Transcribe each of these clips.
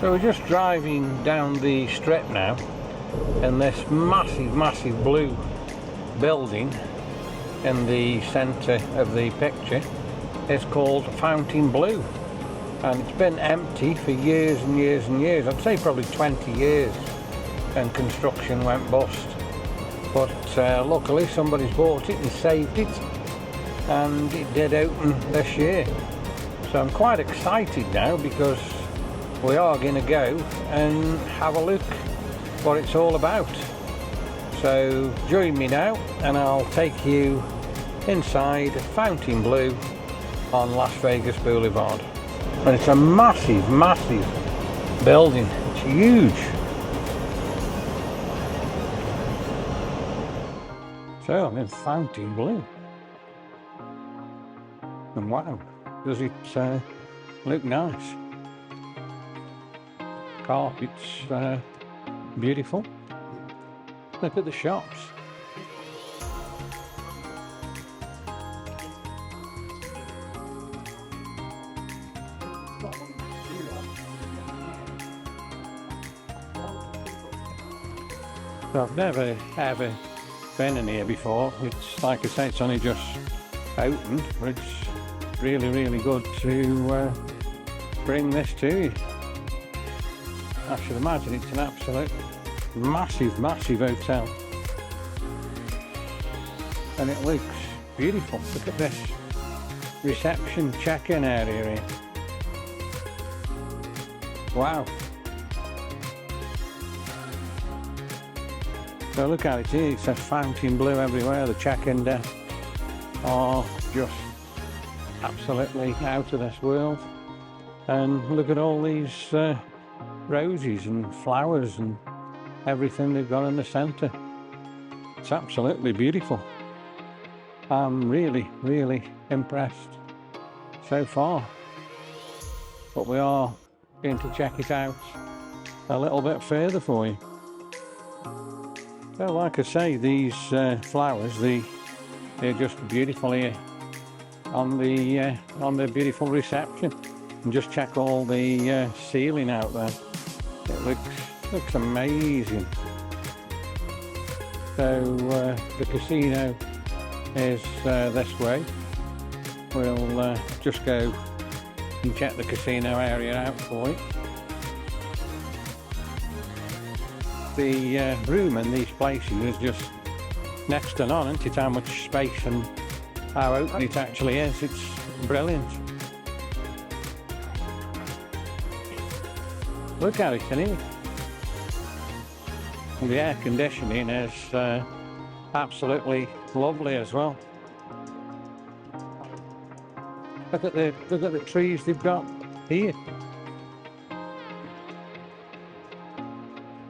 So we're just driving down the strip now, and this massive blue building in the centre of the picture is called Fontainebleau, and it's been empty for years and years and years. I'd say probably 20 years, and construction went bust. But luckily somebody's bought it and saved it, and it did open this year. So I'm quite excited now because we are going to go and have a look what it's all about. So join me now and I'll take you inside Fontainebleau on Las Vegas Boulevard. And it's a massive building. It's huge. So I'm in Fontainebleau. And wow, does it look nice. Carpet's beautiful. Look at the shops. So I've never ever been in here before. It's like I say, it's only just opened, but it's really good to bring this to you. I should imagine it's an absolute massive hotel, and it looks beautiful. Look at this reception check-in area here. Wow. So look at it here, it says Fontainebleau everywhere. The check-in desks are just absolutely out of this world. And look at all these roses and flowers and everything they've got in the centre. It's absolutely beautiful. I'm really impressed so far. But we are going to check it out a little bit further for you. So like I say, these flowers, they're just beautiful here on the beautiful reception. And just check all the ceiling out there. It looks amazing. So the casino is this way. We'll just go and check the casino area out for you. The room in these places is just next to none, isn't it? How much space and how open it actually is. It's brilliant. Look at it in here. The air conditioning is absolutely lovely as well. Look at the trees they've got here.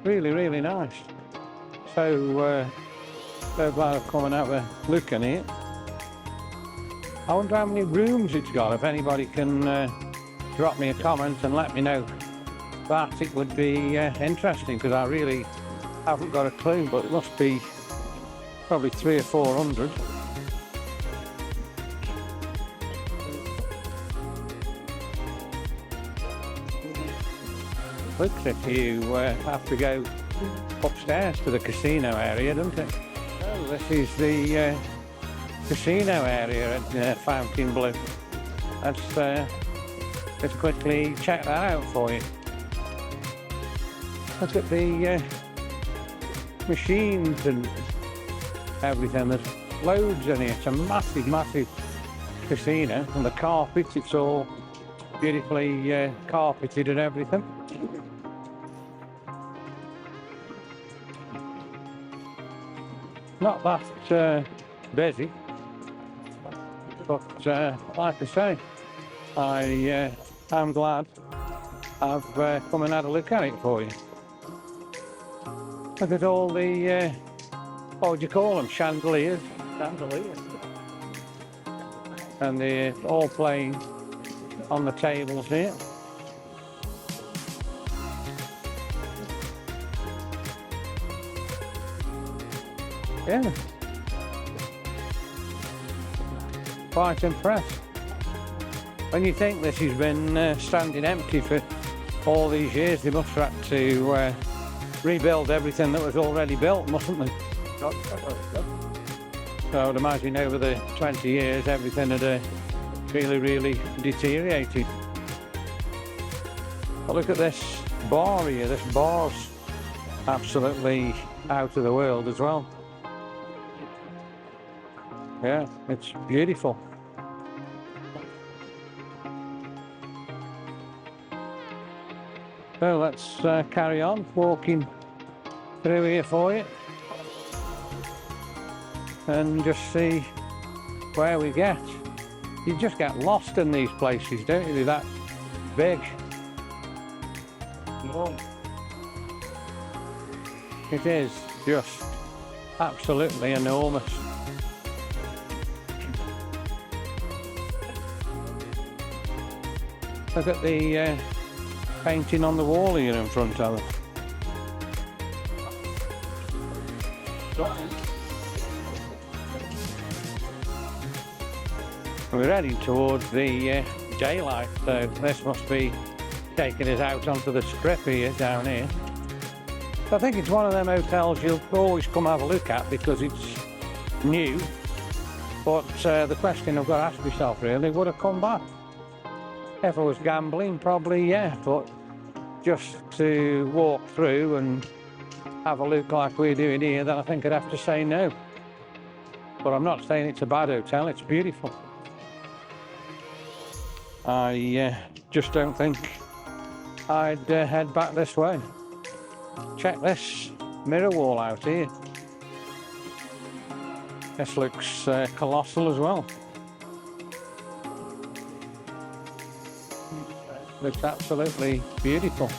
Really nice. So glad I've come and have a look in here. I wonder how many rooms it's got. If anybody can drop me a comment and let me know that, it would be interesting, because I really haven't got a clue, but it must be probably 300 or 400. Looks if you have to go upstairs to the casino area, doesn't it? So this is the casino area at Fontainebleau. Let's quickly check that out for you. Look at the machines and everything. There's loads in here. It's a massive casino, and the carpets, it's all beautifully carpeted and everything. Not that busy, but like I say, I'm glad I've come and had a look at it for you. Look at all the, what would you call them, chandeliers. And they're all playing on the tables here. Yeah. Quite impressed. When you think this has been standing empty for all these years they must have had to rebuild everything that was already built, mustn't they? So I would imagine over the 20 years everything had really deteriorated. But look at this bar here. This bar's absolutely out of the world as well. Yeah, it's beautiful. So let's carry on walking through here for you and just see where we get. You just get lost in these places, don't you? They're that big. It is just absolutely enormous. Look at the painting on the wall here in front of us. We're heading towards the daylight, so this must be taking us out onto the strip here, down here. I think it's one of them hotels you'll always come have a look at because it's new. But the question I've got to ask myself really, would I come back? If I was gambling, probably yeah, but just to walk through and have a look like we're doing here, then I think I'd have to say no. But I'm not saying it's a bad hotel, it's beautiful. I just don't think I'd head back this way. Check this mirror wall out here. This looks colossal as well. Looks absolutely beautiful.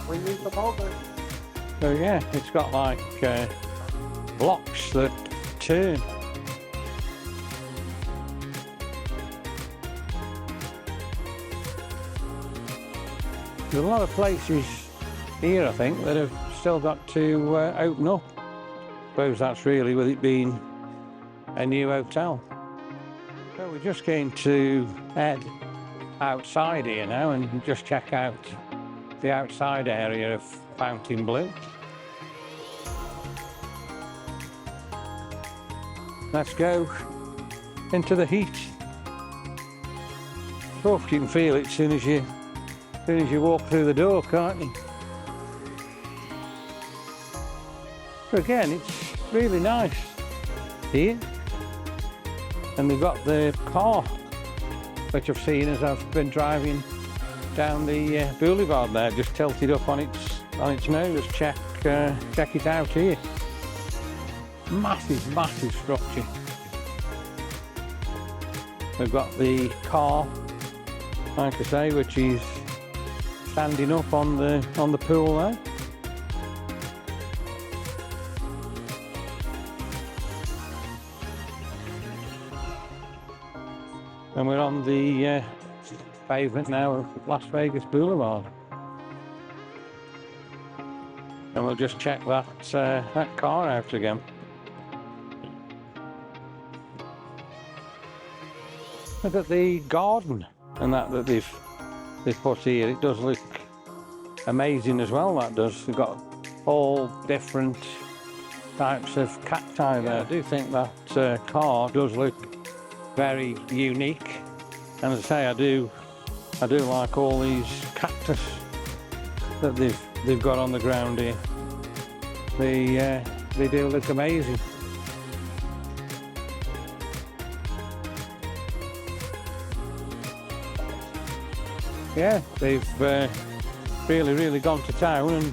We need the over. So yeah, it's got like blocks that turn. There's a lot of places here, I think, that have still got to open up. I suppose that's really with it being a new hotel. So we're just going to head outside here now and just check out the outside area of Fontainebleau. Let's go into the heat. Oh, you can feel it as soon as you walk through the door, can't you? But again, it's really nice here. And we've got the car, which I've seen as I've been driving down the boulevard there, just tilted up on its nose. Check it out here. Massive structure. We've got the car, like I say, which is standing up on the pool there. And we're on the pavement now of Las Vegas Boulevard. And we'll just check that car out again. Look at the garden and that they've put here. It does look amazing as well, that does. We've got all different types of cacti there. I do think that car does look very unique. And as I say, I do like all these cactus that they've got on the ground here. They do look amazing. Yeah, they've really gone to town and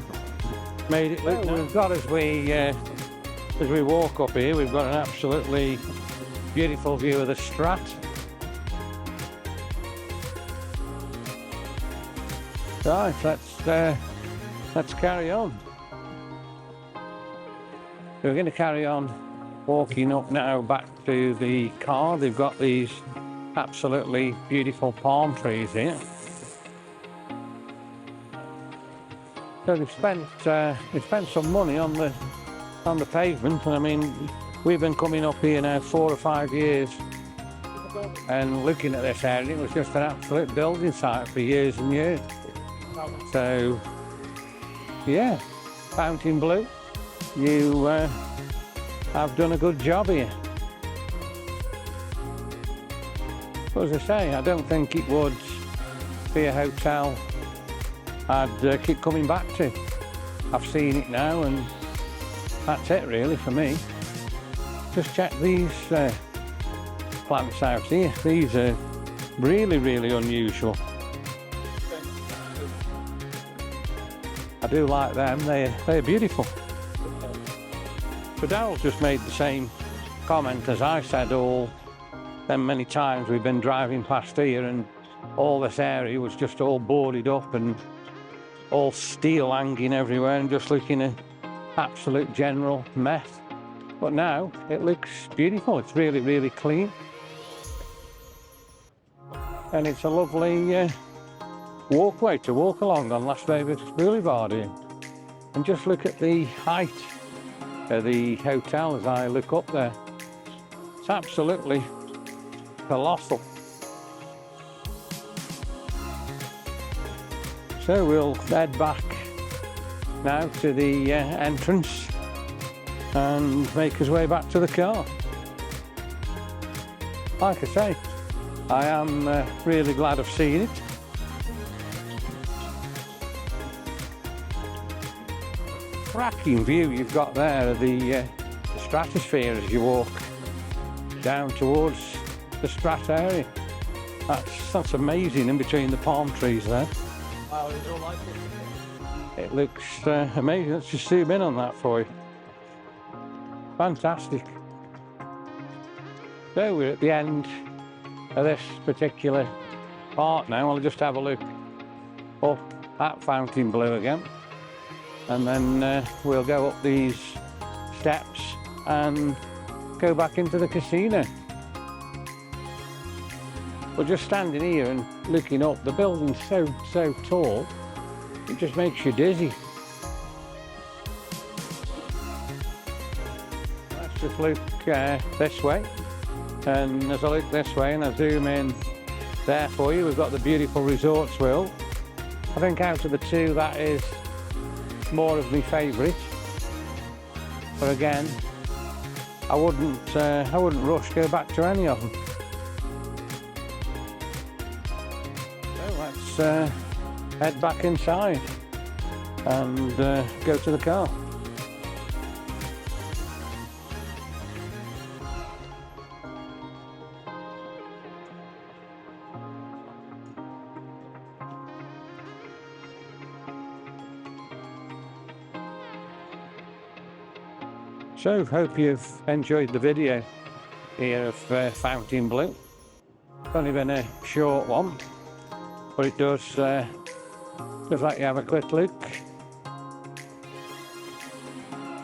made it look nice. We've got, as we walk up here, we've got an absolutely beautiful view of the Strat. Right, let's carry on. So we're going to carry on walking up now back to the car. They've got these absolutely beautiful palm trees here. So they've spent some money on the pavement. I mean, we've been coming up here now 4 or 5 years, and looking at this area, it was just an absolute building site for years and years. So, yeah, Fontainebleau, you have done a good job here. But as I say, I don't think it would be a hotel I'd keep coming back to. I've seen it now, and that's it really for me. Just check these plants out here. These are really, really unusual. I do like them. They're beautiful. But Daryl's just made the same comment as I said all them many times we've been driving past here, and all this area was just all boarded up and all steel hanging everywhere and just looking an absolute general mess. But now it looks beautiful. It's really, really clean, and it's a lovely walkway to walk along on Las Vegas Boulevard here. And just look at the height of the hotel as I look up there. It's absolutely colossal. So we'll head back now to the entrance and make his way back to the car. Like I say, I am really glad I've seen it. Cracking view you've got there of the stratosphere as you walk down towards the Strat area. That's amazing, in between the palm trees there. Wow, it's all like it. It looks amazing. Let's just zoom in on that for you. Fantastic. So we're at the end of this particular part now. I'll just have a look up at Fontainebleau again, and then we'll go up these steps and go back into the casino. We're just standing here and looking up. The building's so tall, it just makes you dizzy. Let's just look this way, and as I look this way and I zoom in there for you, we've got the beautiful Resorts World. I think out of the two, that is more of my favourite. But again, I wouldn't rush go back to any of them. Let's head back inside and go to the car. So, hope you've enjoyed the video here of Fontainebleau. It's only been a short one, but it does just let you have a quick look.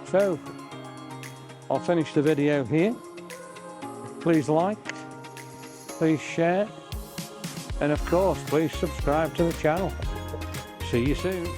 So, I'll finish the video here. Please like, please share, and of course, please subscribe to the channel. See you soon.